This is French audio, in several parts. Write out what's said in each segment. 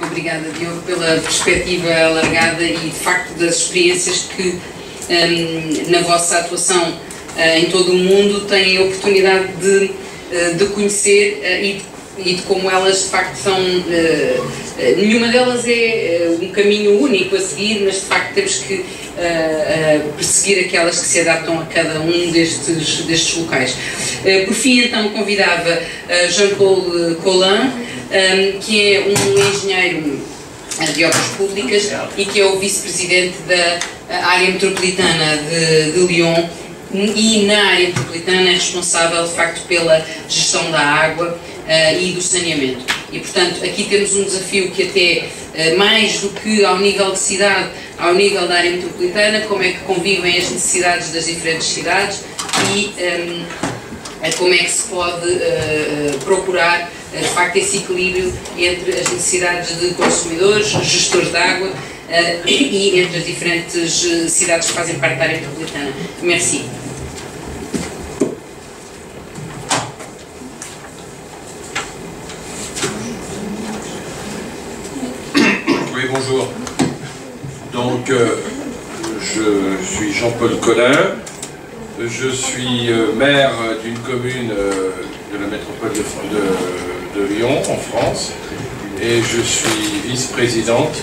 Obrigada, Diogo, pela perspectiva alargada e, de facto, das experiências que, na vossa atuação em todo o mundo, têm a oportunidade de conhecer e de como elas, de facto, são... nenhuma delas é um caminho único a seguir, mas, de facto, temos que perseguir aquelas que se adaptam a cada um destes locais. Por fim, então, convidava Jean-Paul Collin, que é um engenheiro de obras públicas e que é o vice-presidente da área metropolitana de Lyon, e na área metropolitana é responsável, de facto, pela gestão da água e do saneamento. E, portanto, aqui temos um desafio que até, mais do que ao nível de cidade, ao nível da área metropolitana, como é que convivem as necessidades das diferentes cidades e como é que se pode procurar, de facto, esse equilíbrio entre as necessidades de consumidores, gestores de água e entre as diferentes cidades que fazem parte da área metropolitana. Merci. Oui, bonjour. Donc, je suis Jean-Paul Collin. Je suis maire d'une commune de la métropole de Lyon, en France, et je suis vice-présidente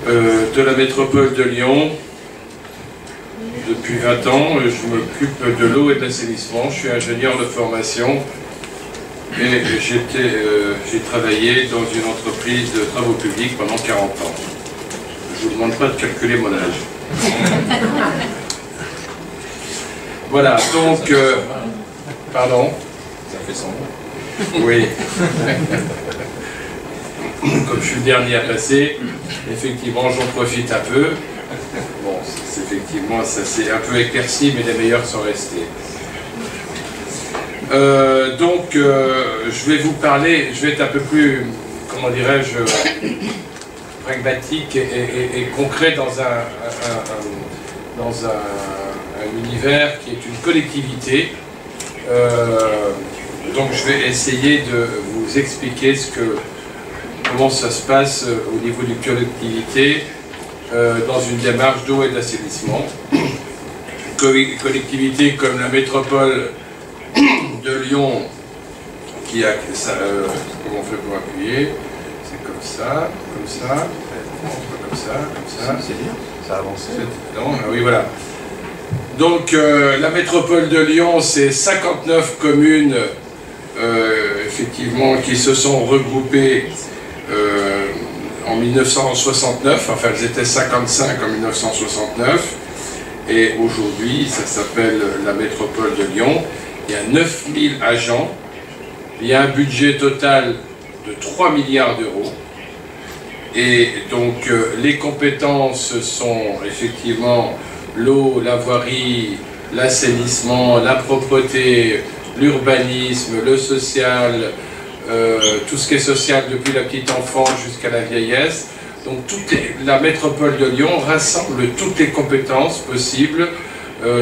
de la métropole de Lyon. Depuis 20 ans, je m'occupe de l'eau et de l'assainissement. Je suis ingénieur de formation et j'ai travaillé dans une entreprise de travaux publics pendant 40 ans. Je ne vous demande pas de calculer mon âge. Voilà, donc... pardon? Ça fait 100 ans. Oui. Comme je suis le dernier à passer, effectivement, j'en profite un peu. Bon, effectivement, ça s'est un peu éclairci, mais les meilleurs sont restés. Je vais vous parler, je vais être un peu plus, comment dirais-je, pragmatique et concret dans un univers qui est une collectivité. Donc je vais essayer de vous expliquer comment ça se passe au niveau d'une collectivité dans une démarche d'eau et d'assainissement. Collectivité comme la métropole de Lyon, qui a comment on fait pour appuyer? C'est comme ça, comme ça, comme ça. C'est bien, ça a avancé. Oui, voilà. Donc la métropole de Lyon, c'est 59 communes effectivement qui se sont regroupées en 1969, enfin elles étaient 55 en 1969, et aujourd'hui ça s'appelle la métropole de Lyon. Il y a 9000 agents, il y a un budget total de 3 milliards d'euros, et donc les compétences sont effectivement l'eau, la voirie, l'assainissement, la propreté, l'urbanisme, le social, tout ce qui est social depuis la petite enfance jusqu'à la vieillesse. Donc la métropole de Lyon rassemble toutes les compétences possibles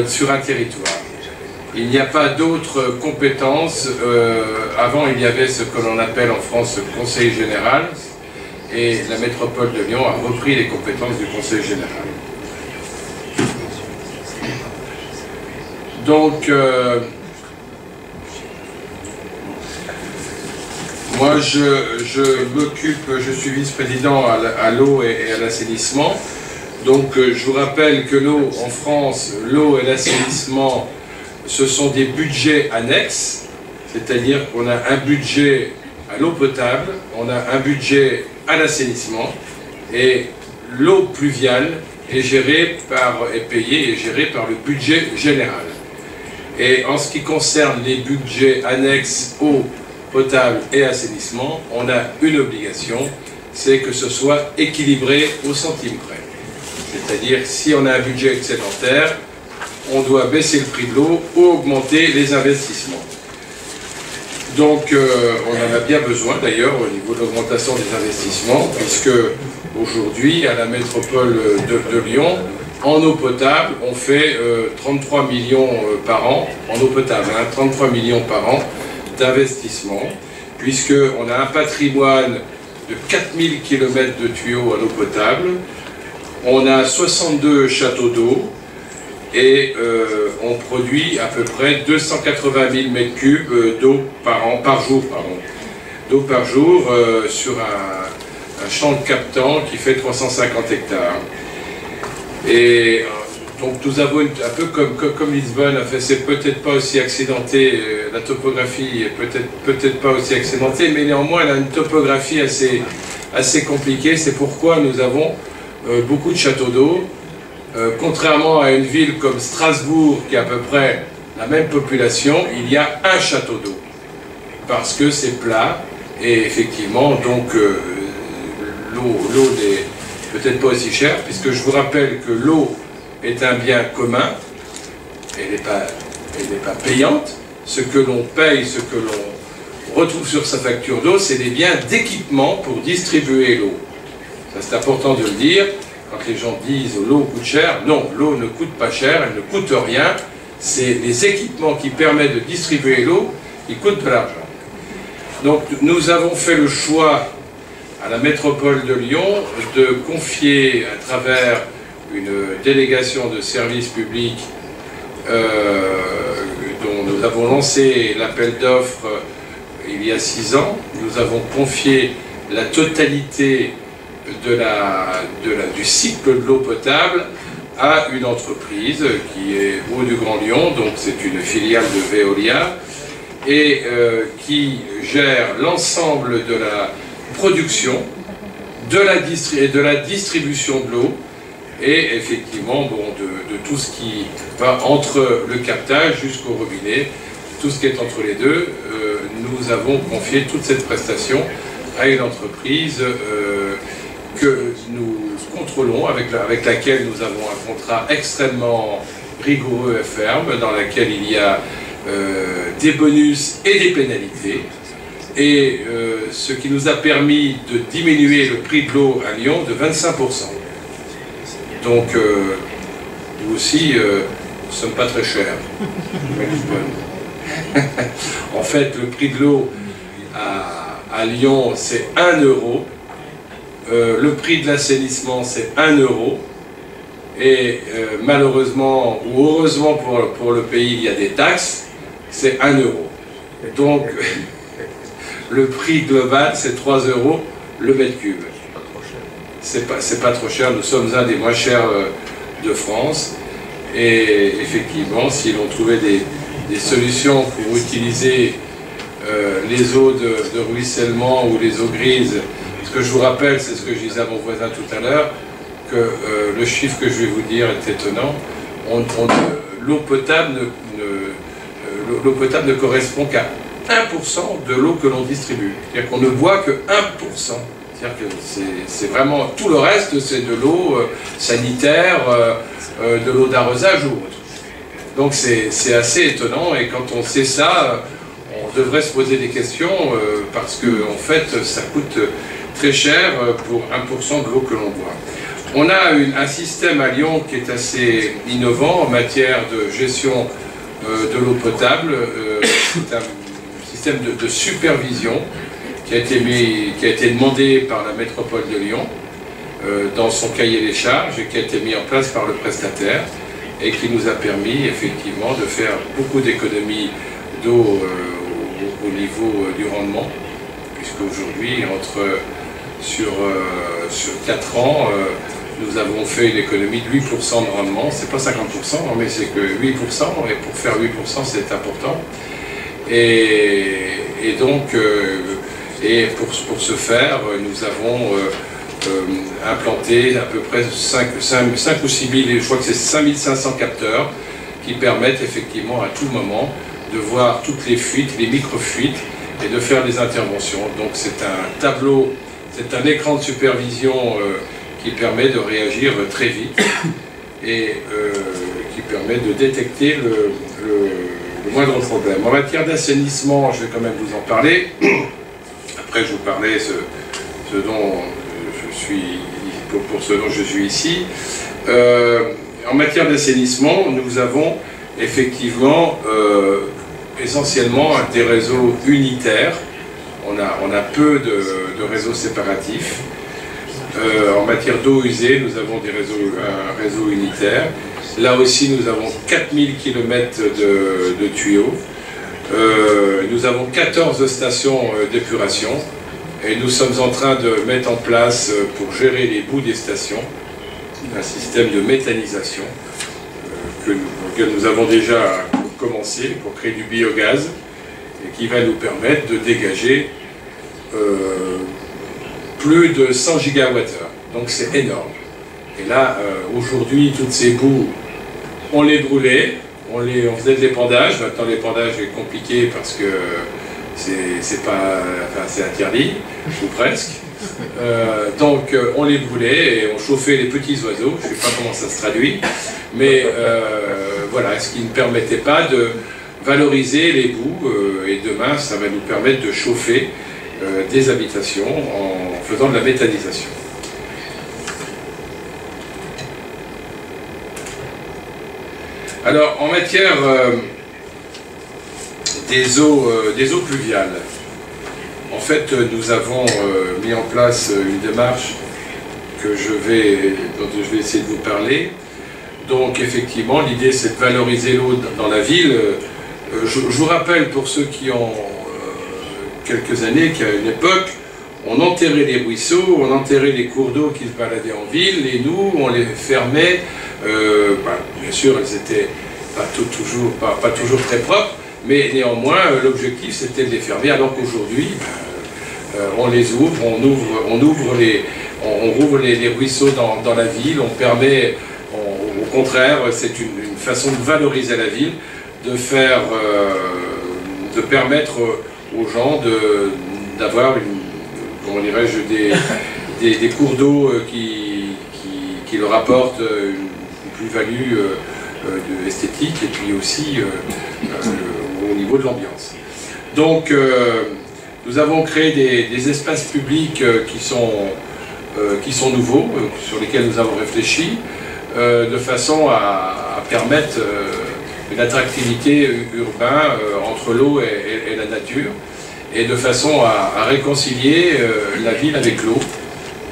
sur un territoire. Il n'y a pas d'autres compétences. Avant, il y avait ce que l'on appelle en France le Conseil général, et la métropole de Lyon a repris les compétences du Conseil général. Donc, moi, je suis vice-président à l'eau et à l'assainissement. Donc, je vous rappelle que l'eau, en France, l'eau et l'assainissement, ce sont des budgets annexes, c'est-à-dire qu'on a un budget à l'eau potable, on a un budget à l'assainissement, et l'eau pluviale est payée et gérée par le budget général. Et en ce qui concerne les budgets annexes eau potable et assainissement, on a une obligation, c'est que ce soit équilibré au centime près. C'est-à-dire, si on a un budget excédentaire, on doit baisser le prix de l'eau ou augmenter les investissements. Donc, on en a bien besoin d'ailleurs au niveau de l'augmentation des investissements, puisque aujourd'hui, à la métropole de Lyon, en eau potable, on fait 33 millions par an, en eau potable, 33 millions par an d'investissement, puisqu'on a un patrimoine de 4000 km de tuyaux à l'eau potable. On a 62 châteaux d'eau et on produit à peu près 280 000 m3 d'eau par jour, d'eau par jour sur un champ de captant qui fait 350 hectares. Et donc nous avons un peu comme Lisbonne, enfin, c'est peut-être pas aussi accidenté, la topographie est peut-être pas aussi accidentée, mais néanmoins elle a une topographie assez compliquée. C'est pourquoi nous avons beaucoup de châteaux d'eau, contrairement à une ville comme Strasbourg qui a à peu près la même population, il y a un château d'eau parce que c'est plat et effectivement donc l'eau n'est peut-être pas aussi chère, puisque je vous rappelle que l'eau est un bien commun, elle n'est pas payante. Ce que l'on paye, ce que l'on retrouve sur sa facture d'eau, c'est des biens d'équipement pour distribuer l'eau. Ça c'est important de le dire, quand les gens disent l'eau coûte cher, non, l'eau ne coûte pas cher, elle ne coûte rien, c'est les équipements qui permettent de distribuer l'eau qui coûtent de l'argent. Donc nous avons fait le choix à la métropole de Lyon de confier à travers une délégation de services publics dont nous avons lancé l'appel d'offres il y a 6 ans. Nous avons confié la totalité du cycle de l'eau potable à une entreprise qui est Eau du Grand Lyon, donc c'est une filiale de Veolia, et qui gère l'ensemble de la production, de la distribution de l'eau, et effectivement de tout ce qui va entre le captage jusqu'au robinet, tout ce qui est entre les deux. Nous avons confié toute cette prestation à une entreprise que nous contrôlons, avec laquelle nous avons un contrat extrêmement rigoureux et ferme, dans laquelle il y a des bonus et des pénalités, et ce qui nous a permis de diminuer le prix de l'eau à Lyon de 25%. Donc, nous aussi, nous ne sommes pas très chers. En fait, le prix de l'eau à Lyon, c'est 1 €. Le prix de l'assainissement, c'est 1 €. Et malheureusement, ou heureusement pour le pays, il y a des taxes, c'est 1 €. Donc, le prix global, c'est 3 € le mètre cube. C'est pas trop cher, nous sommes un des moins chers de France. Et effectivement, si l'on trouvait des solutions pour utiliser les eaux de ruissellement ou les eaux grises, ce que je vous rappelle, c'est ce que je disais à mon voisin tout à l'heure, que le chiffre que je vais vous dire est étonnant. L'eau potable ne correspond qu'à 1% de l'eau que l'on distribue. C'est-à-dire qu'on ne boit que 1%. C'est-à-dire que c'est vraiment... Tout le reste, c'est de l'eau sanitaire, de l'eau d'arrosage ou autre. Donc c'est assez étonnant, et quand on sait ça, on devrait se poser des questions, parce que en fait, ça coûte très cher pour 1% de l'eau que l'on boit. On a un système à Lyon qui est assez innovant en matière de gestion de l'eau potable. C'est un système de supervision qui a été demandé par la métropole de Lyon dans son cahier des charges, et qui a été mis en place par le prestataire, et qui nous a permis effectivement de faire beaucoup d'économies d'eau au niveau du rendement, puisque aujourd'hui, sur 4 ans, nous avons fait une économie de 8% de rendement. C'est pas 50%, mais c'est que 8%, et pour faire 8%, c'est important. Et donc, pour ce faire, nous avons implanté à peu près 5 ou 6 000, je crois que c'est 5500 capteurs, qui permettent effectivement à tout moment de voir toutes les fuites, les micro-fuites, et de faire des interventions. Donc c'est un tableau, c'est un écran de supervision qui permet de réagir très vite, et qui permet de détecter le moindre problème. En matière d'assainissement, je vais quand même vous en parler. Après, je vous parlais ce dont je suis ici. En matière d'assainissement, nous avons effectivement essentiellement des réseaux unitaires. On a peu de réseaux séparatifs. En matière d'eau usée, nous avons un réseau unitaire. Là aussi, nous avons 4000 km de tuyaux. Nous avons 14 stations d'épuration. Et nous sommes en train de mettre en place, pour gérer les boues des stations, un système de méthanisation auquel nous avons déjà commencé pour créer du biogaz et qui va nous permettre de dégager plus de 100 gigawattheures. Donc c'est énorme. Et là, aujourd'hui, toutes ces boues, on les brûlait, on faisait de l'épandage. Maintenant, l'épandage est compliqué parce que c'est interdit, ou presque. Donc on les brûlait et on chauffait les petits oiseaux. Je ne sais pas comment ça se traduit, mais voilà, ce qui ne permettait pas de valoriser les boues. Et demain, ça va nous permettre de chauffer des habitations en faisant de la méthanisation. Alors, en matière des eaux pluviales, en fait, nous avons mis en place une démarche dont je vais essayer de vous parler. Donc, effectivement, l'idée, c'est de valoriser l'eau dans la ville. Je vous rappelle, pour ceux qui ont quelques années, qu'à une époque, on enterrait les ruisseaux, on enterrait les cours d'eau qui se baladaient en ville, et nous, on les fermait. Bien sûr, elles n'étaient pas toujours très propres, mais néanmoins, l'objectif, c'était de les fermer, alors qu'aujourd'hui, on les ouvre, on rouvre les ruisseaux dans la ville, on permet, au contraire, c'est une façon de valoriser la ville, de permettre aux gens d'avoir, comment dirais-je, des cours d'eau qui leur apportent une plus-value esthétique et puis aussi au niveau de l'ambiance. Donc, nous avons créé des espaces publics qui sont nouveaux, sur lesquels nous avons réfléchi, de façon à permettre une attractivité urbaine entre l'eau et la nature, et de façon à réconcilier la ville avec l'eau.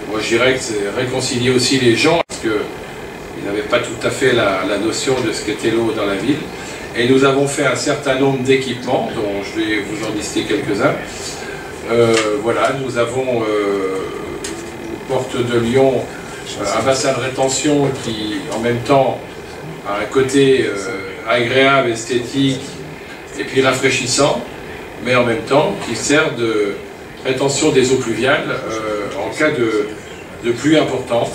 Moi, je dirais que c'est réconcilier aussi les gens, parce qu'ils n'avaient pas tout à fait la notion de ce qu'était l'eau dans la ville. Et nous avons fait un certain nombre d'équipements, dont je vais vous en lister quelques-uns. Voilà, nous avons Porte de Lyon, un bassin de rétention qui, en même temps, a un côté agréable, esthétique, et puis rafraîchissant, mais en même temps qui sert de rétention des eaux pluviales en cas de pluie importante.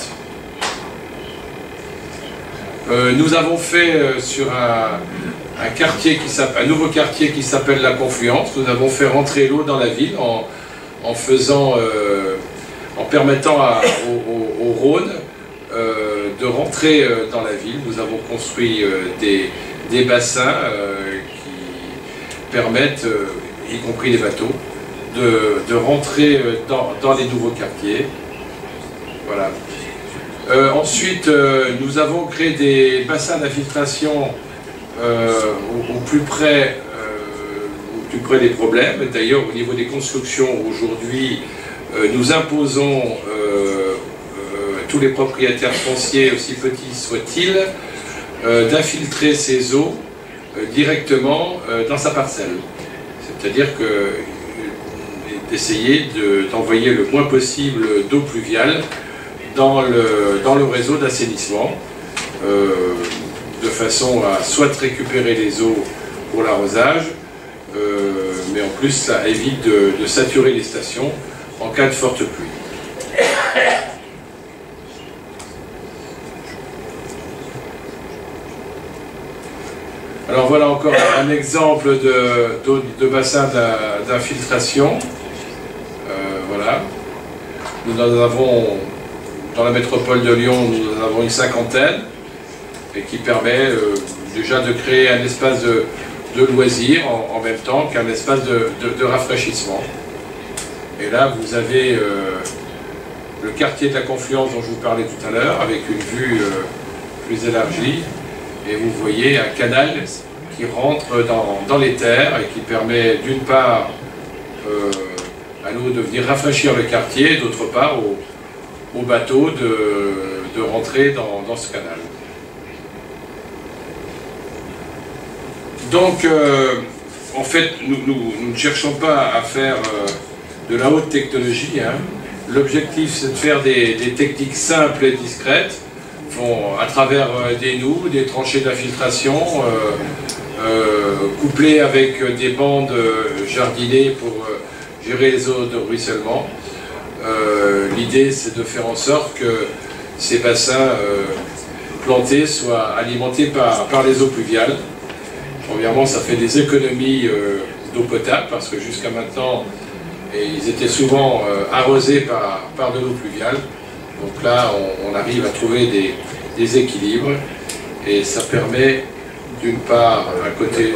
Nous avons fait sur un nouveau quartier qui s'appelle La Confluence, nous avons fait rentrer l'eau dans la ville en permettant au Rhône de rentrer dans la ville. Nous avons construit des bassins qui permettent, y compris les bateaux, de rentrer dans les nouveaux quartiers. Voilà. Ensuite, nous avons créé des bassins d'infiltration au plus près des problèmes. D'ailleurs, au niveau des constructions, aujourd'hui, nous imposons à tous les propriétaires fonciers, aussi petits soient-ils, d'infiltrer ces eaux directement dans sa parcelle. C'est-à-dire d'essayer d'envoyer le moins possible d'eau pluviale dans le réseau d'assainissement, de façon à soit récupérer les eaux pour l'arrosage, mais en plus ça évite de saturer les stations en cas de forte pluie. Alors voilà encore un exemple de bassin d'infiltration. Voilà. Nous en avons, dans la métropole de Lyon, nous en avons une cinquantaine, et qui permet déjà de créer un espace de loisirs en même temps qu'un espace de rafraîchissement. Et là, vous avez le quartier de la Confluence dont je vous parlais tout à l'heure, avec une vue plus élargie. Et vous voyez un canal qui rentre dans les terres et qui permet d'une part à l'eau de venir rafraîchir le quartier, et d'autre part aux bateaux de rentrer dans ce canal. Donc, en fait, nous ne cherchons pas à faire de la haute technologie. Hein. L'objectif, c'est de faire des techniques simples et discrètes, à travers des noues, des tranchées d'infiltration, couplées avec des bandes jardinées pour gérer les eaux de ruissellement. L'idée, c'est de faire en sorte que ces bassins plantés soient alimentés par les eaux pluviales. Premièrement, ça fait des économies d'eau potable, parce que jusqu'à maintenant, ils étaient souvent arrosés par de l'eau pluviale. Donc là, on arrive à trouver des équilibres, et ça permet d'une part un côté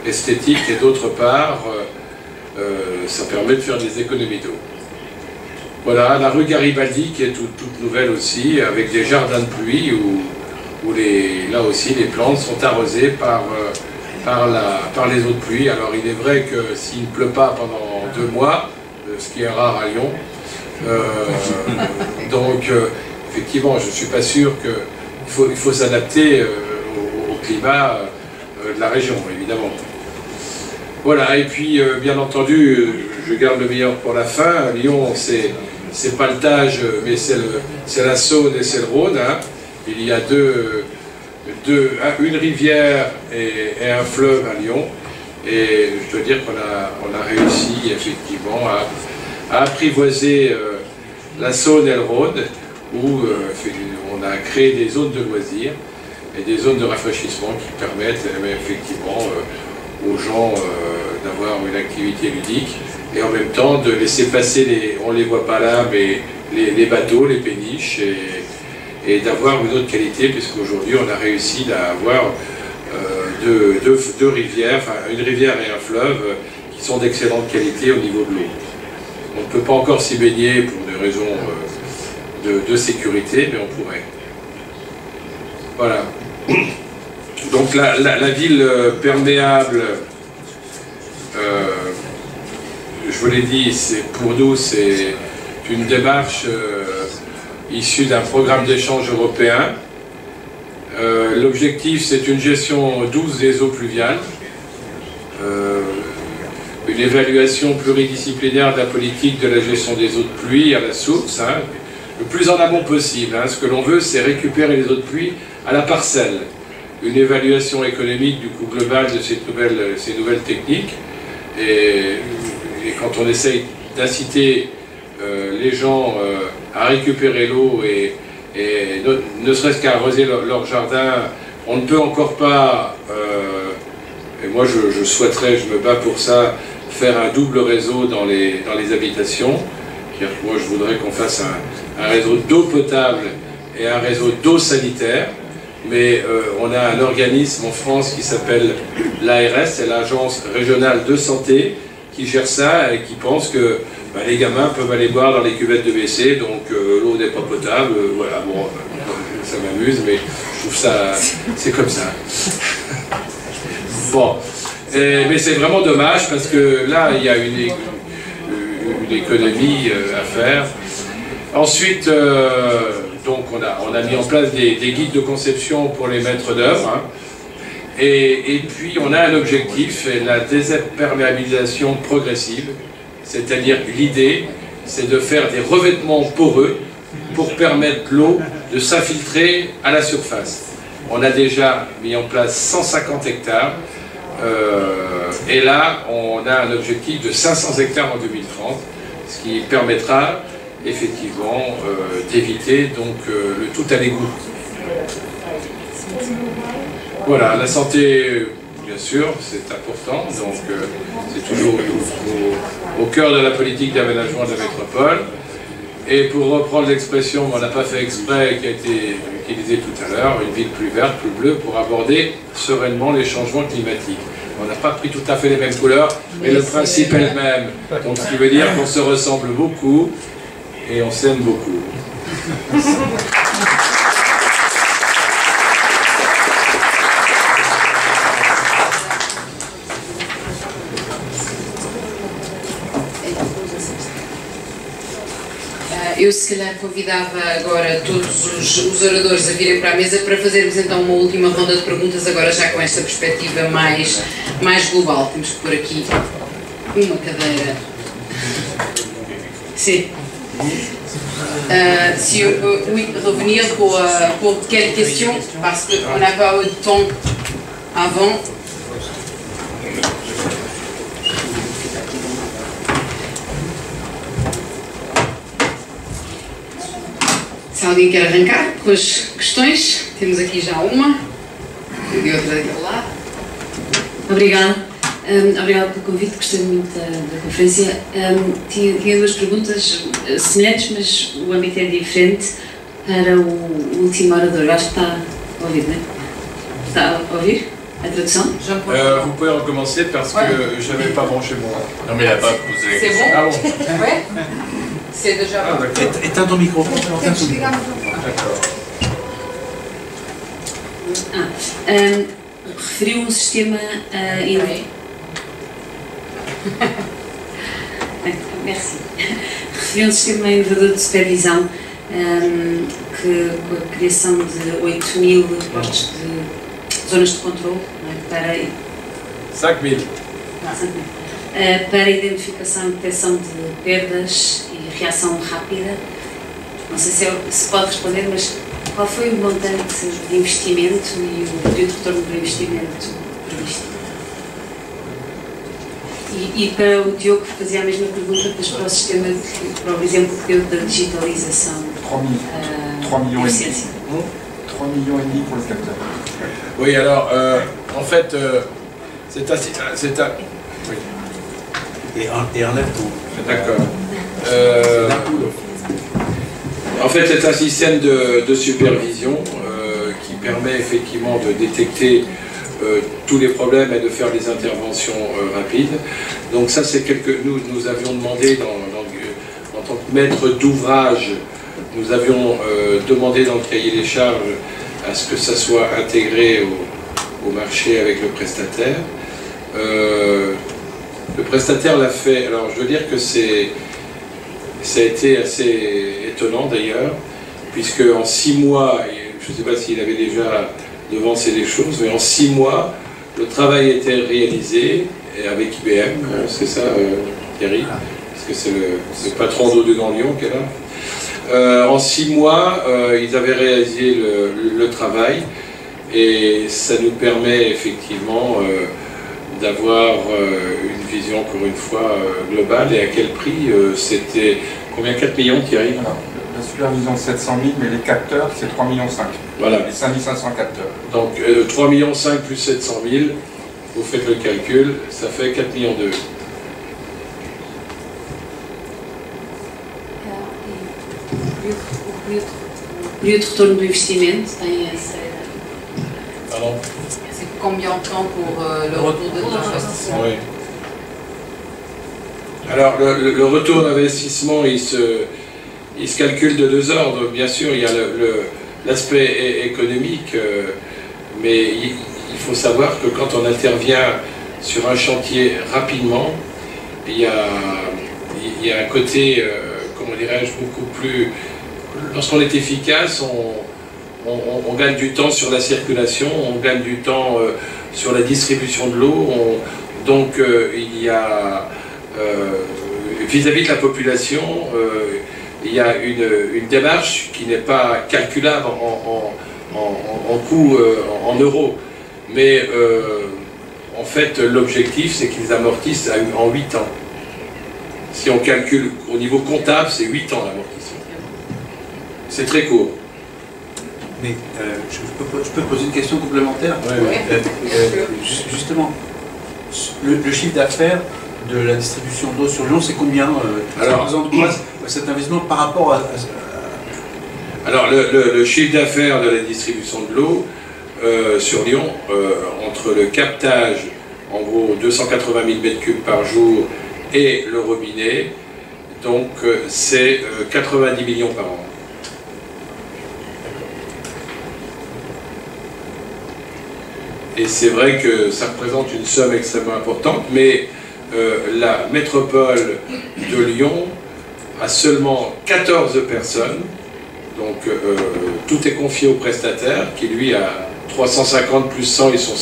esthétique, et d'autre part, ça permet de faire des économies d'eau. Voilà, la rue Garibaldi, qui est toute nouvelle aussi, avec des jardins de pluie où là aussi les plantes sont arrosées par les eaux de pluie. Alors il est vrai que s'il ne pleut pas pendant 2 mois, ce qui est rare à Lyon, donc effectivement je ne suis pas sûr qu'il faut s'adapter au climat de la région, évidemment. Voilà, et puis bien entendu, je garde le meilleur pour la fin. Lyon, c'est pas le Tage, mais c'est la Saône et c'est le Rhône. Hein. Il y a une rivière et un fleuve à Lyon. Et je dois dire qu'on a réussi effectivement à apprivoiser la Saône et le Rhône, où on a créé des zones de loisirs et des zones de rafraîchissement qui permettent effectivement aux gens d'avoir une activité ludique, et en même temps de laisser passer on ne les voit pas là, mais les bateaux, les péniches, et d'avoir une autre qualité, puisqu'aujourd'hui on a réussi à avoir deux rivières, enfin une rivière et un fleuve qui sont d'excellente qualité au niveau de l'eau. On ne peut pas encore s'y baigner pour des raisons de sécurité, mais on pourrait. Voilà. Donc la ville perméable, je vous l'ai dit, pour nous c'est une démarche issue d'un programme d'échange européen. L'objectif, c'est une gestion douce des eaux pluviales, une évaluation pluridisciplinaire de la politique de la gestion des eaux de pluie à la source, hein, le plus en amont possible. Hein. Ce que l'on veut, c'est récupérer les eaux de pluie à la parcelle. Une évaluation économique du coût global de ces nouvelles techniques. Et quand on essaye d'inciter les gens à récupérer l'eau et ne serait-ce qu'à arroser leur jardin, on ne peut encore pas, et moi je souhaiterais, je me bats pour ça, faire un double réseau dans les habitations. Moi je voudrais qu'on fasse un réseau d'eau potable et un réseau d'eau sanitaire. Mais on a un organisme en France qui s'appelle l'ARS, c'est l'Agence Régionale de Santé, qui gère ça et qui pense que les gamins peuvent aller boire dans les cuvettes de WC, donc l'eau n'est pas potable, voilà, bon, ça m'amuse, mais je trouve ça, c'est comme ça. Bon, mais c'est vraiment dommage parce que là, il y a une économie à faire. Ensuite, donc on a mis en place des guides de conception pour les maîtres d'œuvre, hein, et puis on a un objectif, la désimperméabilisation progressive, c'est-à-dire l'idée, c'est de faire des revêtements poreux pour permettre l'eau de s'infiltrer à la surface. On a déjà mis en place 150 hectares, et là on a un objectif de 500 hectares en 2030, ce qui permettra effectivement d'éviter donc le tout à l'égout. Voilà, la santé, bien sûr, c'est important, donc c'est toujours au cœur de la politique d'aménagement de la métropole. Et pour reprendre l'expression, on n'a pas fait exprès, qui a été utilisée tout à l'heure, une ville plus verte, plus bleue, pour aborder sereinement les changements climatiques. On n'a pas pris tout à fait les mêmes couleurs, mais le principe est le même. Donc ce qui veut dire qu'on se ressemble beaucoup, et on s'aime beaucoup. Eu se calhar convidava agora todos os oradores a virem para a mesa para fazermos então uma última ronda de perguntas, agora já com esta perspectiva mais global. Temos que pôr aqui uma cadeira. Sim. Si on peut revenir pour quelques questions, parce qu'on n'a pas eu de temps avant. Se alguém quer arrancar com as questões, temos aqui já uma e outra daquele lado. Obrigada. Obrigada pelo convite, gostei muito da conferência. Tinha duas perguntas semelhantes, mas o âmbito é diferente para o último orador. Acho que está a ouvir, não é? Está a ouvir a tradução? Vous pouvez recommencer parce que je n'avais pas branché mon... Non mais il n'a pas posé la C'est question. bon? Ah bon? Ouais. C'est déjà Ah, bon. d'accord. Éteins ton micro. D'accord. Referiu um sistema Merci. Referiu um sistema inovador de supervisão que, com a criação de 8.000 postos de zonas de controle, não é, para 5 000. Para a identificação e detecção de perdas e reação rápida. Não sei se pode responder, mas qual foi o montante de investimento e o período de retorno do investimento previsto? E para o Diogo, fazia a mesma pergunta, mas para o sistema, para o exemplo que deu da digitalização. 3 millions et demi. 3 millions et demi pour le capteur. Oui, alors, en fait, c'est un... Oui. Et enlève tout. D'accord. En fait, c'est un système de supervision qui permet effectivement de détecter tous les problèmes et de faire des interventions rapides. Donc ça, c'est nous avions demandé en tant que maître d'ouvrage, nous avions demandé dans le cahier des charges à ce que ça soit intégré au marché avec le prestataire. Le prestataire l'a fait. Alors je veux dire que ça a été assez étonnant d'ailleurs, puisque en 6 mois, je ne sais pas s'il avait déjà devancé les choses, mais en 6 mois, le travail était réalisé avec IBM, c'est ça Thierry, parce que c'est le patron d'Audegan Lyon qui est là. En 6 mois, ils avaient réalisé le travail, et ça nous permet effectivement d'avoir une vision, encore une fois, globale. Et à quel prix c'était combien? 4 millions, Thierry? Alors, la supervision 700 000, mais les capteurs, c'est 3,5 millions. Voilà. Les 5 500 capteurs. Donc 3,5 millions plus 700 000, vous faites le calcul, ça fait 4,2 millions. O período de retorno do investimento tem essa... Pardon? C'est combien de temps pour le retour de l'investissement? Oui. Alors le retour d'investissement, il se calcule de 2 ordres. Bien sûr, il y a l'aspect économique, mais il faut savoir que quand on intervient sur un chantier rapidement, il y a un côté, comment dirais-je, beaucoup plus... Lorsqu'on est efficace, on gagne du temps sur la circulation, on gagne du temps sur la distribution de l'eau, donc il y a, vis-à-vis de la population, il y a une démarche qui n'est pas calculable en coût, en euros, mais en fait l'objectif c'est qu'ils amortissent en 8 ans. Si on calcule au niveau comptable, c'est 8 ans l'amortissement. C'est très court. Mais je peux poser une question complémentaire? Justement, le chiffre d'affaires de la distribution d'eau sur Lyon, c'est combien? Ça représente quoi cet investissement par rapport à... Alors le chiffre d'affaires de la distribution de l'eau sur Lyon, entre le captage, en gros 280 000 m3 par jour, et le robinet, donc c'est 90 millions par an. Et c'est vrai que ça représente une somme extrêmement importante, mais la métropole de Lyon à seulement 14 personnes. Donc tout est confié au prestataire qui lui a 350 plus 100, ils sont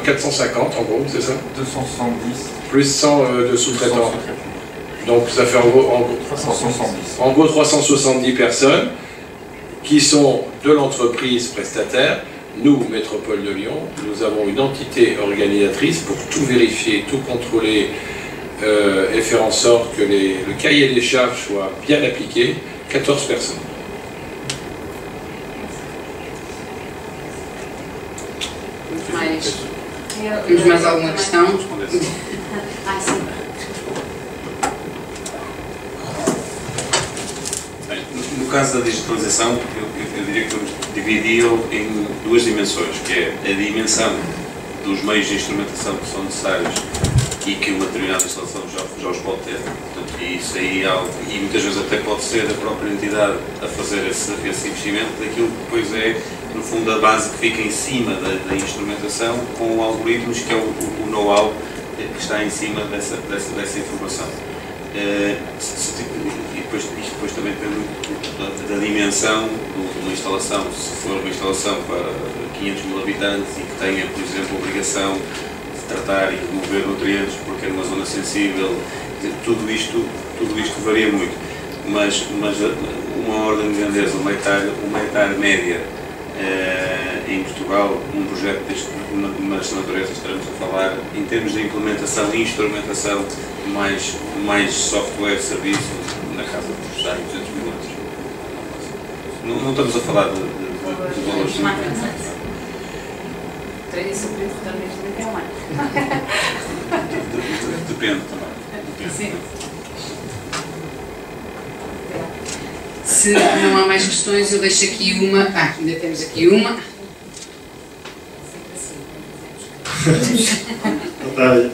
450 en gros, c'est ça? 270. Plus 100 de sous-traitants. Donc ça fait en gros 370 personnes qui sont de l'entreprise prestataire. Nous, Métropole de Lyon, nous avons une entité organisatrice pour tout vérifier, tout contrôler et faire en sorte que le cahier des charges soit bien appliqué. 14 personnes. Temos mais alguma questão? No caso da digitalização, eu diria que vamos dividi-lo em duas dimensões, que é a dimensão dos meios de instrumentação que são necessários e que uma determinada instalação já os pode ter. Portanto, isso aí é algo, e muitas vezes até pode ser a própria entidade a fazer esse investimento daquilo que depois é, no fundo, a base que fica em cima da instrumentação com algoritmos, que é o know-how que está em cima dessa informação. E depois também depende da dimensão de uma instalação. Se for uma instalação para 500 mil habitantes e que tenha, por exemplo, a obrigação de tratar e remover nutrientes porque é numa zona sensível, tudo isto varia muito. Mas uma ordem de grandeza, uma hectare média em Portugal, um projeto desta natureza, estaremos a falar em termos de implementação e instrumentação, mais software, serviço, na casa dos 200 mil euros. Não estamos a falar de valores. Depende também. Se não há mais questões, eu deixo aqui uma. Ainda temos aqui uma. Boa tarde.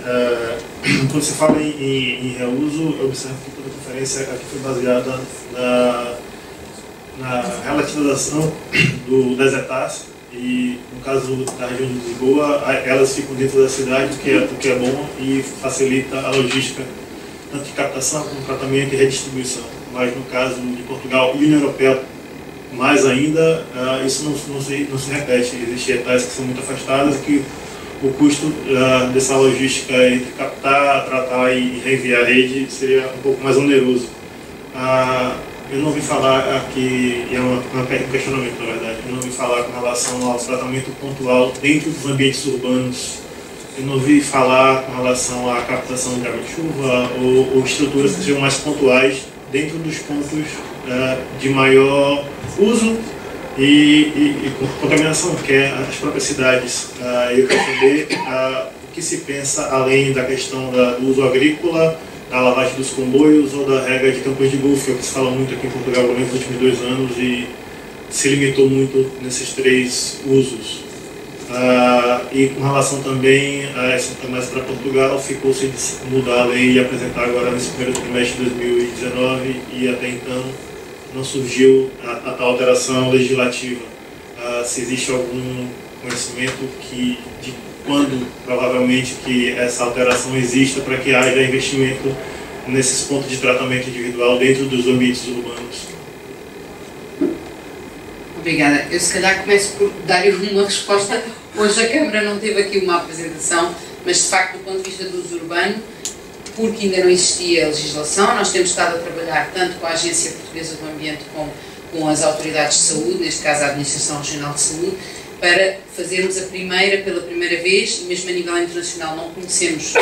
Quando se fala em reuso, eu observo que toda a conferência aqui foi baseada na relativização das etapas e, no caso da região de Lisboa, elas ficam dentro da cidade, o que é bom e facilita a logística, tanto de captação como tratamento e redistribuição. Mas no caso de Portugal e União Europeia, mais ainda, isso não se repete. Existem etapas que são muito afastadas e que o custo dessa logística entre captar, tratar e reenviar a rede seria um pouco mais oneroso. Eu não ouvi falar aqui, é um questionamento na verdade, eu não ouvi falar com relação ao tratamento pontual dentro dos ambientes urbanos. Eu não ouvi falar com relação à captação de água de chuva ou estruturas que sejam mais pontuais dentro dos pontos de maior uso e contaminação, que é as próprias cidades. Eu quero saber o que se pensa além da questão do uso agrícola, da lavagem dos comboios ou da rega de campos de golfe, que é o que se fala muito aqui em Portugal nos últimos 2 anos e se limitou muito nesses 3 usos. E com relação também a essa promessa para Portugal, ficou-se de mudar a lei e apresentar agora nesse primeiro trimestre de 2019 e até então não surgiu a tal alteração legislativa. Se existe algum conhecimento de quando provavelmente que essa alteração exista para que haja investimento nesses pontos de tratamento individual dentro dos ambientes urbanos? Obrigada. Eu se calhar começo por dar-lhe uma resposta. Hoje a Câmara não teve aqui uma apresentação, mas de facto do ponto de vista do uso urbano, porque ainda não existia legislação, nós temos estado a trabalhar tanto com a Agência Portuguesa do Ambiente como com as autoridades de saúde, neste caso a Administração Regional de Saúde, para fazermos pela primeira vez, e mesmo a nível internacional não conhecemos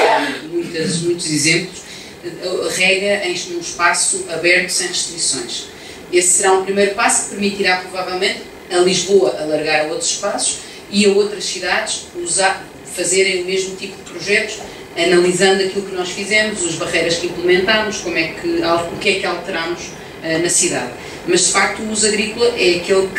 muitos exemplos, a rega num espaço aberto sem restrições. Esse será um primeiro passo que permitirá provavelmente a Lisboa alargar a outros espaços e a outras cidades fazerem o mesmo tipo de projetos, analisando aquilo que nós fizemos, as barreiras que implementámos, o que é que alterámos na cidade. Mas de facto o uso agrícola é aquele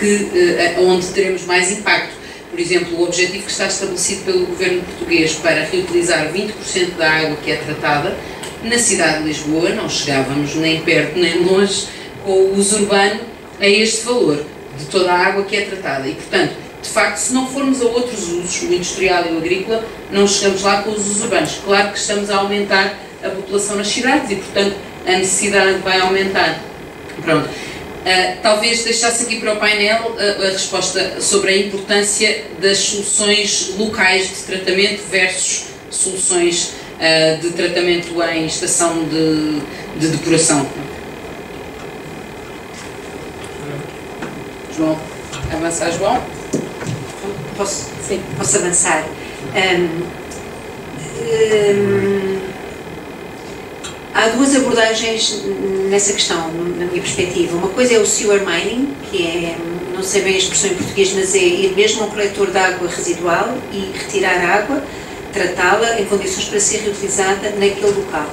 onde teremos mais impacto. Por exemplo, o objetivo que está estabelecido pelo governo português para reutilizar 20% da água que é tratada, na cidade de Lisboa não chegávamos nem perto nem longe com o uso urbano a este valor de toda a água que é tratada. E portanto, de facto, se não formos a outros usos, o industrial e o agrícola, não chegamos lá com os usos urbanos. Claro que estamos a aumentar a população nas cidades e portanto a necessidade vai aumentar Pronto. Talvez deixasse aqui para o painel a resposta sobre a importância das soluções locais de tratamento versus soluções de tratamento em estação de depuração. João, avançar, João? Posso avançar. Há duas abordagens nessa questão, na minha perspectiva. Uma coisa é o sewer mining, que é, não sei bem a expressão em português, mas é ir mesmo ao coletor de água residual e retirar a água, tratá-la em condições para ser reutilizada naquele local.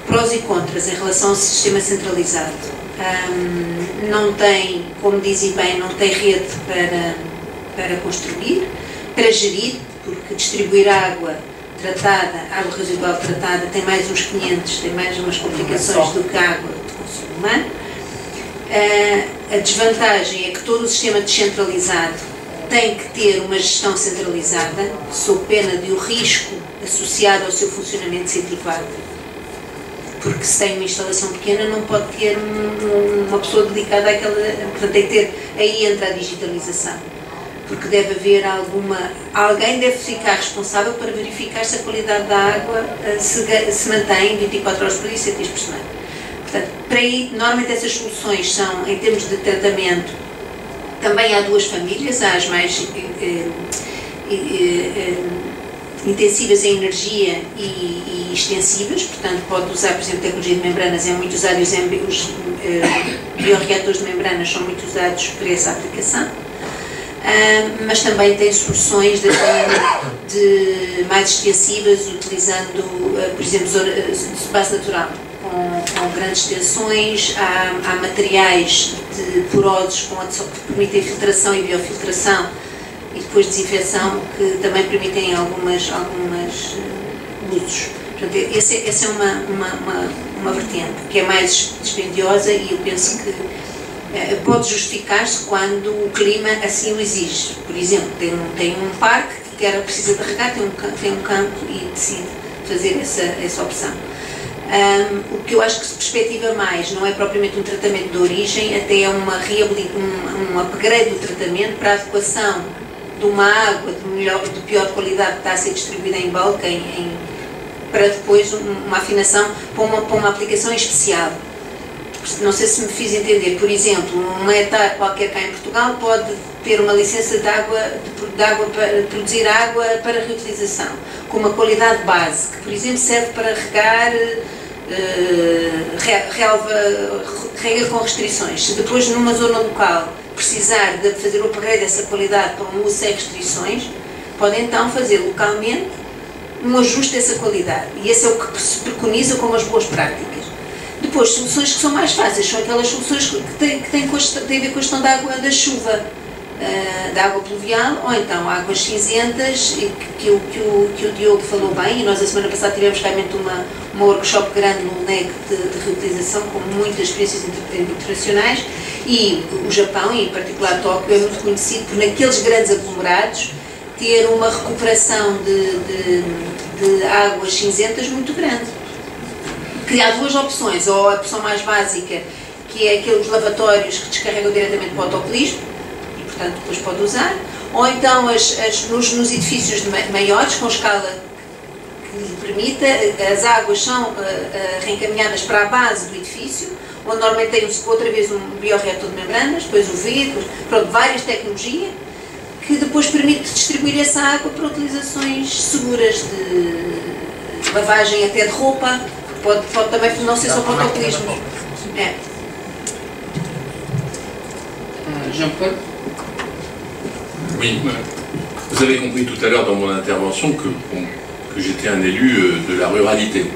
Prós e contras em relação ao sistema centralizado. Não tem, como dizem bem, não tem rede para construir, para gerir, porque distribuir água tratada, água residual tratada, tem mais uns 500, tem mais umas complicações do que a água de consumo humano. A desvantagem é que todo o sistema descentralizado tem que ter uma gestão centralizada, sob pena de o risco associado ao seu funcionamento ser privado. Porque se tem uma instalação pequena não pode ter uma pessoa dedicada àquela, portanto tem que ter, aí entra a digitalização. Porque deve haver alguém deve ficar responsável para verificar se a qualidade da água se mantém 24 horas por dia, 7 dias por semana. Portanto, para aí, normalmente essas soluções são, em termos de tratamento, também há duas famílias, há as mais intensivas em energia e extensivas, portanto pode usar, por exemplo, tecnologia de membranas é muito usada e os bioreatores de membranas são muito usados para essa aplicação. Mas também tem soluções de mais extensivas, utilizando, por exemplo, de base natural, com grandes extensões. Há materiais porosos que permitem filtração e biofiltração e depois desinfecção, que também permitem algumas usos. Portanto, essa é uma vertente que é mais dispendiosa e eu penso que pode justificar-se quando o clima assim o exige. Por exemplo, tem um parque que precisa de regar, tem um campo e decide fazer essa opção. O que eu acho que se perspectiva mais não é propriamente um tratamento de origem, até é um upgrade do tratamento para a adequação de uma água de pior qualidade que está a ser distribuída em bulk para depois uma afinação para uma aplicação especial. Não sei se me fiz entender. Por exemplo, uma hectare qualquer cá em Portugal pode ter uma licença de produzir água para reutilização, com uma qualidade base, que por exemplo serve para regar rega com restrições. Se depois numa zona local precisar de fazer o upgrade dessa qualidade para um uso sem restrições, pode então fazer localmente um ajuste dessa qualidade. E esse é o que se preconiza como as boas práticas. Depois, soluções que são mais fáceis são aquelas soluções que têm a ver com a questão da água da chuva, da água pluvial, ou então águas cinzentas, que o Diogo falou bem, e nós a semana passada tivemos realmente uma workshop grande no NEC de reutilização, com muitas experiências internacionais, e o Japão, e em particular Tóquio, é muito conhecido por, naqueles grandes aglomerados, ter uma recuperação de águas cinzentas muito grande. Que há duas opções, ou a opção mais básica, que é aqueles lavatórios que descarregam diretamente para o autocolismo, e portanto depois pode usar, ou então nos edifícios maiores, com escala que lhe permita, as águas são reencaminhadas para a base do edifício, onde normalmente tem outra vez um bioreator de membranas, depois o vidro, pronto, várias tecnologias, que depois permite distribuir essa água para utilizações seguras de lavagem até de roupa. Pode também não ser só para o autocolismo. Jean-Paul? Oui, vous avez compris tout à l'heure dans mon intervention que j'étais un élu de la ruralité.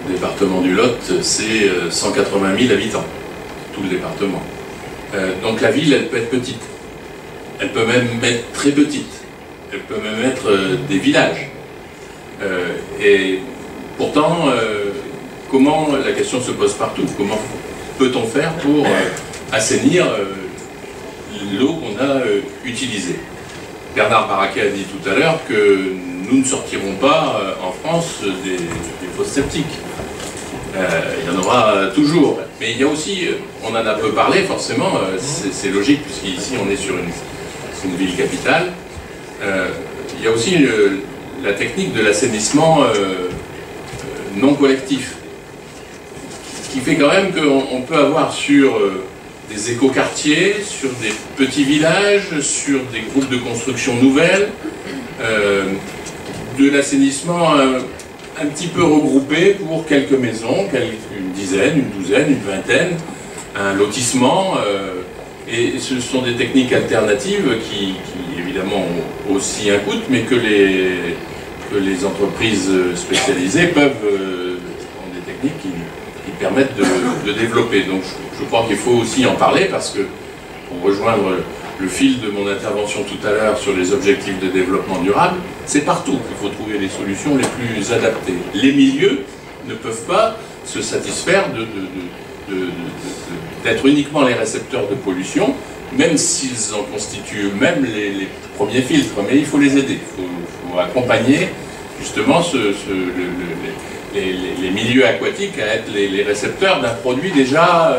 Le département du Lot, c'est 180 000 habitants, tout le département. Donc la ville, elle peut être petite. Elle peut même être très petite. Elle peut même être des villages. Et pourtant, comment la question se pose partout? Comment peut-on faire pour assainir l'eau qu'on a utilisée? Bernard Baraquet a dit tout à l'heure que nous ne sortirons pas en France des fosses septiques. Il y en aura toujours. Mais il y a aussi, on en a peu parlé forcément, c'est logique puisqu'ici on est sur une ville capitale. Il y a aussi la technique de l'assainissement non collectif, qui fait quand même qu'on peut avoir sur des écoquartiers, sur des petits villages, sur des groupes de construction nouvelles, de l'assainissement un petit peu regroupé pour quelques maisons, une dizaine, une douzaine, une vingtaine, un lotissement. Et ce sont des techniques alternatives qui évidemment ont aussi un coût, mais que les entreprises spécialisées peuvent, ont des techniques qui permettent de développer. Donc je crois qu'il faut aussi en parler parce que, pour rejoindre le fil de mon intervention tout à l'heure sur les objectifs de développement durable, c'est partout qu'il faut trouver les solutions les plus adaptées. Les milieux ne peuvent pas se satisfaire d'être uniquement les récepteurs de pollution, même s'ils en constituent même les premiers filtres, mais il faut les aider, il faut accompagner justement les milieux aquatiques à être les récepteurs d'un produit déjà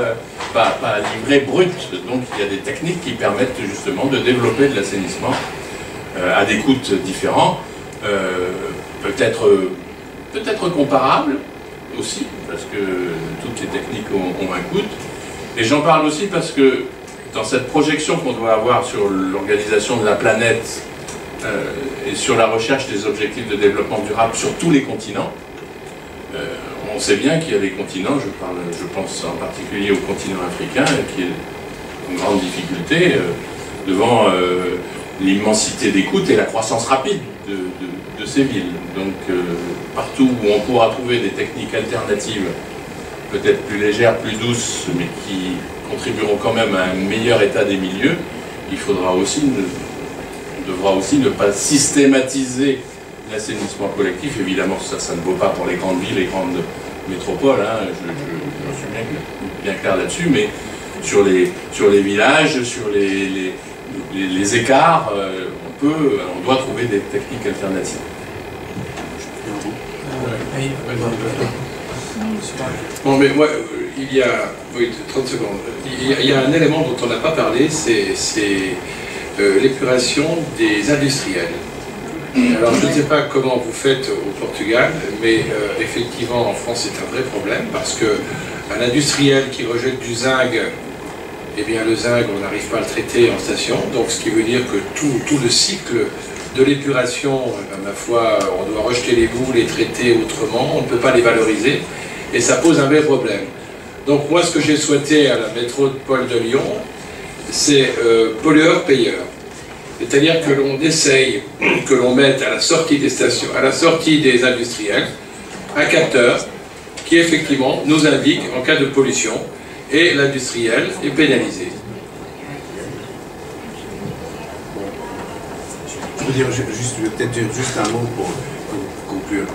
pas livré brut. Donc il y a des techniques qui permettent justement de développer de l'assainissement à des coûts différents, peut-être comparables aussi, parce que toutes les techniques ont un coût. Et j'en parle aussi parce que dans cette projection qu'on doit avoir sur l'organisation de la planète et sur la recherche des objectifs de développement durable sur tous les continents, on sait bien qu'il y a des continents, je pense en particulier au continent africain, qui est en grande difficulté devant l'immensité des coûts et la croissance rapide de ces villes. Donc partout où on pourra trouver des techniques alternatives, peut-être plus légères, plus douces, mais qui contribueront quand même à un meilleur état des milieux, il faudra aussi, on devra aussi ne pas systématiser l'assainissement collectif. Évidemment, ça ne vaut pas pour les grandes villes, les grandes métropoles, hein, je suis bien clair là-dessus, mais sur les villages, sur les écarts, on doit trouver des techniques alternatives. Bon, mais moi, il y a... Oui, 30 secondes. Il y a un élément dont on n'a pas parlé, c'est l'épuration des industriels. Alors, je ne sais pas comment vous faites au Portugal, mais effectivement, en France, c'est un vrai problème, parce qu'un industriel qui rejette du zinc, eh bien, le zinc, on n'arrive pas à le traiter en station, donc ce qui veut dire que tout le cycle de l'épuration, ma foi, on doit rejeter les boues, les traiter autrement, on ne peut pas les valoriser, et ça pose un vrai problème. Donc moi, ce que j'ai souhaité à la métropole de Lyon, c'est pollueur-payeur. C'est-à-dire que l'on essaye, que l'on mette à la sortie des stations, à la sortie des industriels, un capteur qui effectivement nous indique en cas de pollution, et l'industriel est pénalisé. Je veux dire peut-être juste un mot pour conclure.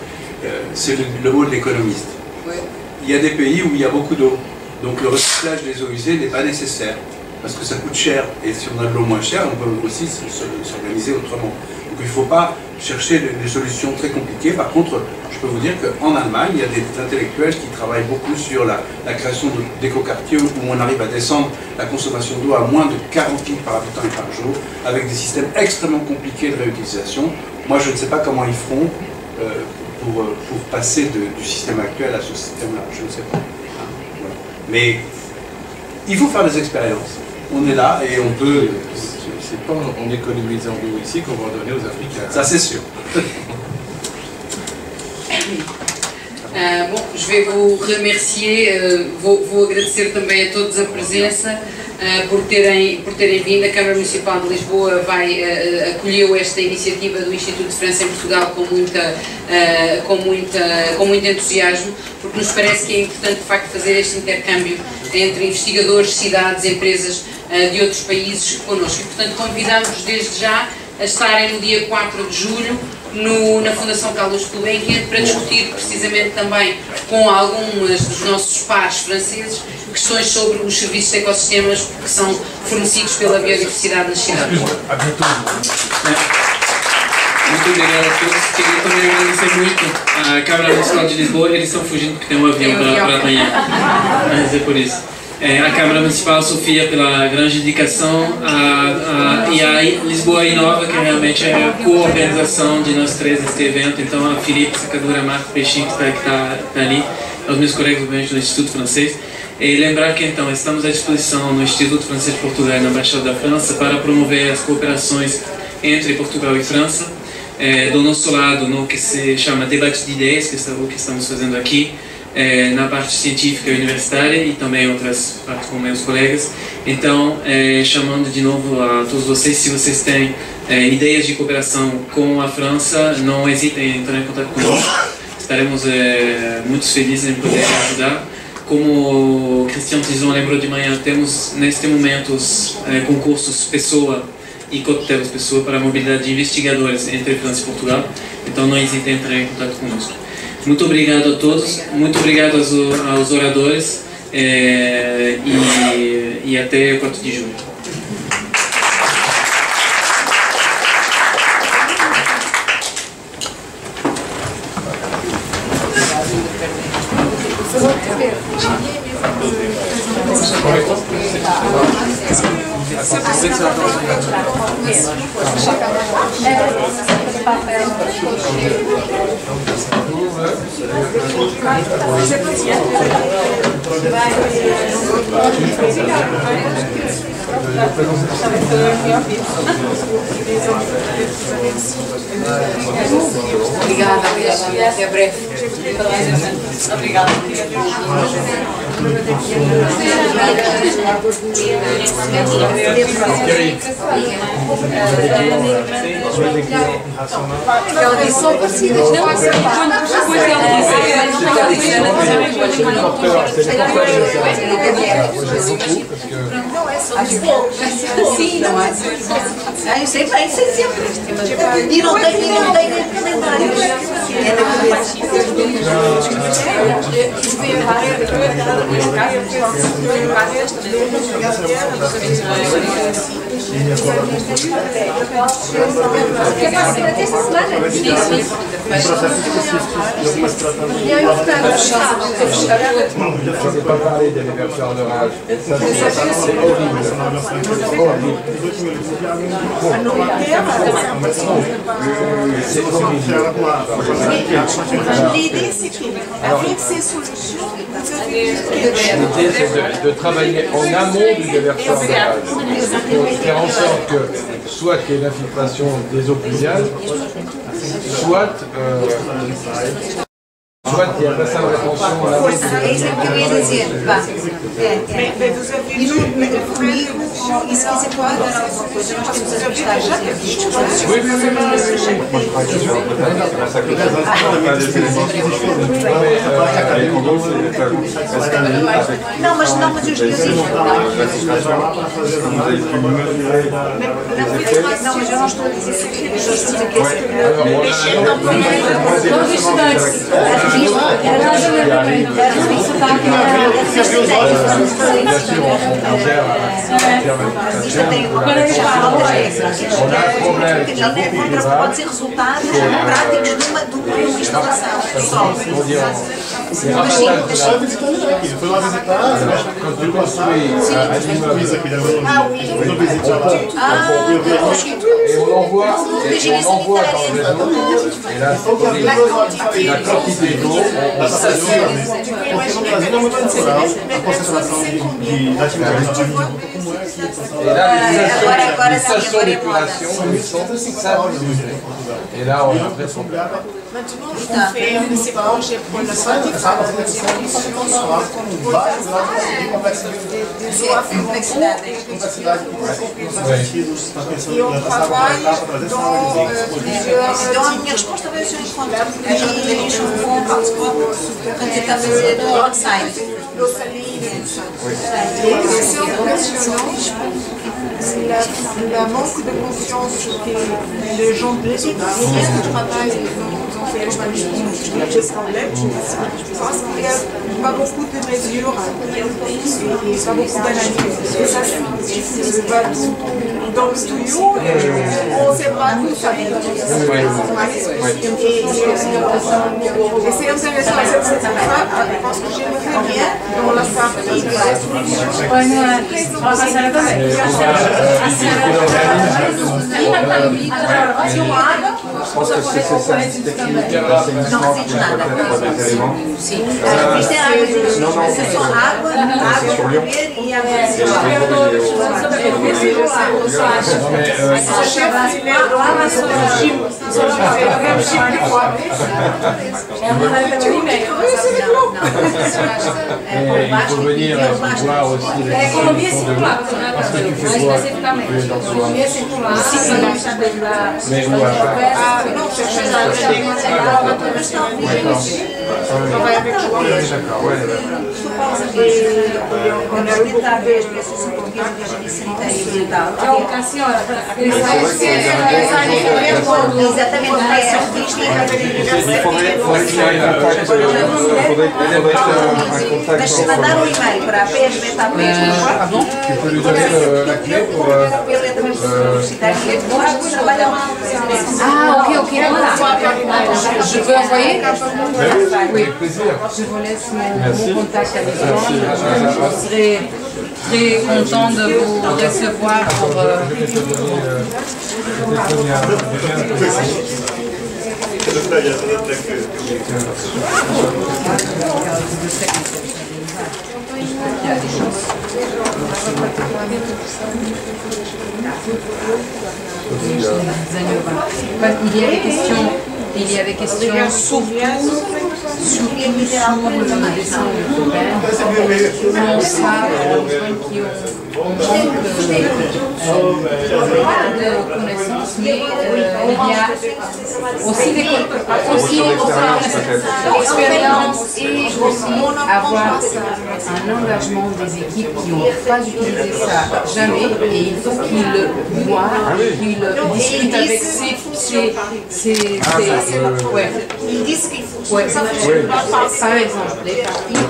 C'est le mot de l'économiste. Ouais. Il y a des pays où il y a beaucoup d'eau, donc le recyclage des eaux usées n'est pas nécessaire, parce que ça coûte cher, et si on a de l'eau moins chère, on peut aussi s'organiser autrement. Donc il ne faut pas chercher des solutions très compliquées. Par contre, je peux vous dire qu'en Allemagne, il y a des intellectuels qui travaillent beaucoup sur la création d'écoquartiers où on arrive à descendre la consommation d'eau à moins de 40 litres par habitant et par jour, avec des systèmes extrêmement compliqués de réutilisation. Moi, je ne sais pas comment ils feront pour passer du système actuel à ce système-là. Je ne sais pas. Voilà. Mais il faut faire des expériences. On est là et on peut... C'est pas en économisant l'eau ici qu'on va donner aux Africains. Ça, c'est sûr. Bom, je vais vous remercier, vou agradecer também a todos a presença, por terem vindo. A Câmara Municipal de Lisboa acolheu esta iniciativa do Instituto de França em Portugal com muito entusiasmo, porque nos parece que é importante de facto fazer este intercâmbio entre investigadores, cidades, empresas de outros países connosco. E portanto convidamos desde já a estarem no dia 4 de julho na Fundação Carlos Gulbenkian para discutir precisamente também com alguns dos nossos pares franceses questões sobre os serviços de ecossistemas que são fornecidos pela biodiversidade nas cidades. Muito obrigado a todos. Queria também agradecer muito a Câmara Municipal de Lisboa. Eles estão fugindo porque tem um avião para amanhã. Mas é por isso. A Câmara Municipal, Sofia, pela grande dedicação, e a Lisboa Inova, que realmente é a co-organização de nós três deste evento. Então, a Filipe Sacadura, Marco Peixinho, que está ali, aos meus colegas obviamente, do Instituto Francês. E lembrar que então estamos à disposição no Instituto Francês de Portugal, na Embaixada da França, para promover as cooperações entre Portugal e França. Do nosso lado, no que se chama debate de ideias, que é o que estamos fazendo aqui, na parte científica e universitária e também outras partes com meus colegas. Então, chamando de novo a todos vocês, se vocês têm ideias de cooperação com a França, não hesitem em entrar em contato conosco. Estaremos muito felizes em poder ajudar. Como o Christian Tison lembrou de manhã, temos neste momento os concursos Pessoa e Coquetéis Pessoa para a mobilidade de investigadores entre França e Portugal. Então não hesitem em entrar em contato conosco. Muito obrigado a todos, muito obrigado aos oradores e até 4 de julho. Obrigada, até breve. Obrigada. Ela disse são parecidas, não é? Depois ela sim, não é? Eu sei bem, sei sempre. E não tenho calendários. Je ne peux pas parler des versions en orage. Ça, c'est horrible. C'est horrible. L'idée, c'est qu'avec ces solutions, l'idée, c'est de travailler en amont du déverseur d'orage pour faire en sorte que soit qu'il y ait l'infiltration des eaux pluviales, soit il y a un bassin de rétention en amont. É isso que eu ia dizer. E comigo, e se quiser pode dar alguma coisa, nós temos as amistades Não, mas eu estou a dizer. Não, mas eu não estou a dizer pode ser resultado práticos de uma instalação. Foi lá visitar, quando eu construí a immeuble aqui da eu visite lá. Et on envoie dans le réseau, et là, la quantité d'eau, on s'assure. Et là, les stations d'épuration, ils sont fixables. Et là, on a l'impression que... Maintenant, on fait ces projets pour la santé, et on travaille Então a minha resposta vai ser encontro e vão participar do outside. c'est impressionnant la manque de confiance que les gens qui travaillent dans ces problèmes parce qu'il n'y a pas beaucoup de mesures et pas beaucoup d'analyses. Et ça, c'est pas dans le studio, on ne sait pas tout ça. Et c'est intéressant, c'est ça, parce que j'ai le bien dans la partie. Je pense que c'est ça, technique, l'assainissement, qui est peut-être des éléments. Il faut venir voir aussi les conditions de l'eau, parce que tu fais quoi? Tu fais dans ce mais où non, je cherche tu peux lui donner la clé pour... Ah, ok, je peux envoyer? Oui, avec plaisir. Je vous laisse mon contact avec moi. Je serai très content de vous recevoir pour... Il y a des questions surtout sur le dessin de Robert. On sait qui de connaissances, mais il y a aussi des expériences et aussi avoir un engagement des équipes qui n'ont pas utilisé ça jamais, et il faut qu'ils le voient, qu'ils discutent avec ils disent qu'il faut ça. Par exemple, les parties,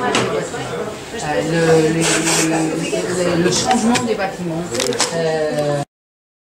le changement des bâtiments,